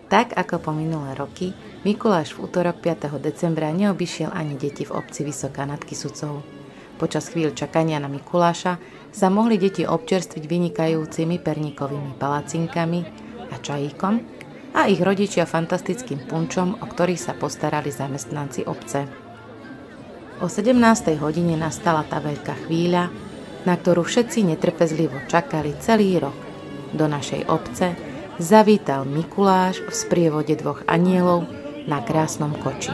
Tak ako po minulé roky, Mikuláš v útorok 5. decembra neobyšiel ani deti v obci Vysoká nad Kysucou. Počas chvíľ čakania na Mikuláša sa mohli deti občerstviť vynikajúcimi perníkovými palacinkami a čajíkom a ich rodičia fantastickým punčom, o ktorých sa postarali zamestnanci obce. O 17. hodine nastala tá veľká chvíľa, na ktorú všetci netrpezlivo čakali celý rok. Do našej obce zavítal Mikuláš v sprievode 2 anielov na krásnom koči.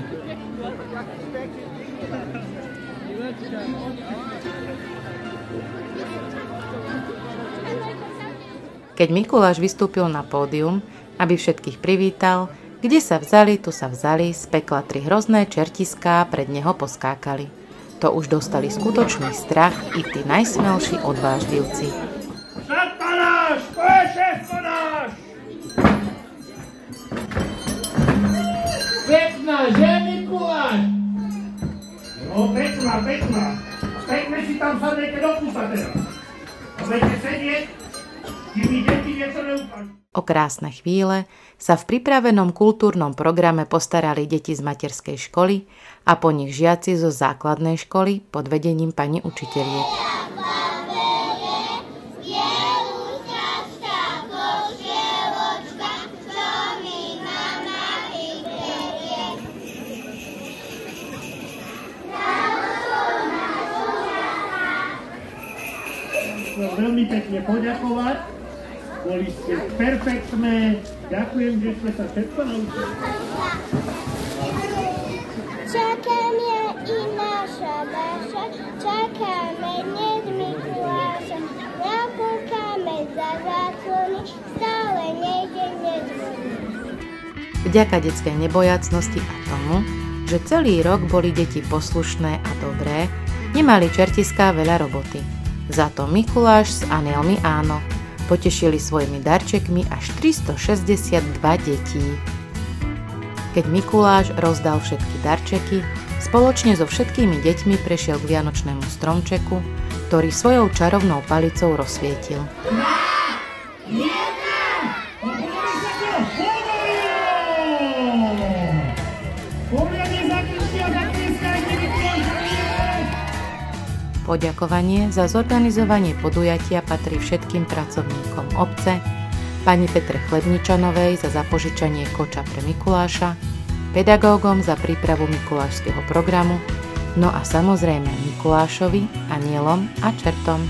Keď Mikuláš vystúpil na pódium, aby všetkých privítal, kde sa vzali, tu sa vzali, z pekla 3 hrozné čertiská pred neho poskákali. To už dostali skutočný strach i tí najsmelší odvážlivci. Satanáš, to je šéfko náš! Pekná, že Mikuláš? No, pekná. Pekne si tam sadnete do kúsa teraz. A budete sedieť, kým mi deti niečo neukážu. O krásne chvíle sa v pripravenom kultúrnom programe postarali deti z materskej školy a po nich žiaci zo základnej školy pod vedením pani učiteľiek. Veľmi pekne poďakovať. Boli ste perfektné. Ďakujem, že ste sa všetko naučili. Čakáme i naša Dáša, čakáme dnes Mikuláša. Napúkame za záclony, stále nejde nezvoní. Vďaka detskej nebojacnosti a tomu, že celý rok boli deti poslušné a dobré, nemali čertiská veľa roboty. Za to Mikuláš s anielmi áno, potešili svojimi darčekmi až 362 detí. Keď Mikuláš rozdal všetky darčeky, spoločne so všetkými deťmi prešiel k vianočnému stromčeku, ktorý svojou čarovnou palicou rozsvietil. Poďakovanie za zorganizovanie podujatia patrí všetkým pracovníkom obce, pani Petre Chlebničanovej za zapožičanie koča pre Mikuláša, pedagógom za prípravu mikulášskeho programu, no a samozrejme Mikulášovi, anielom a čertom.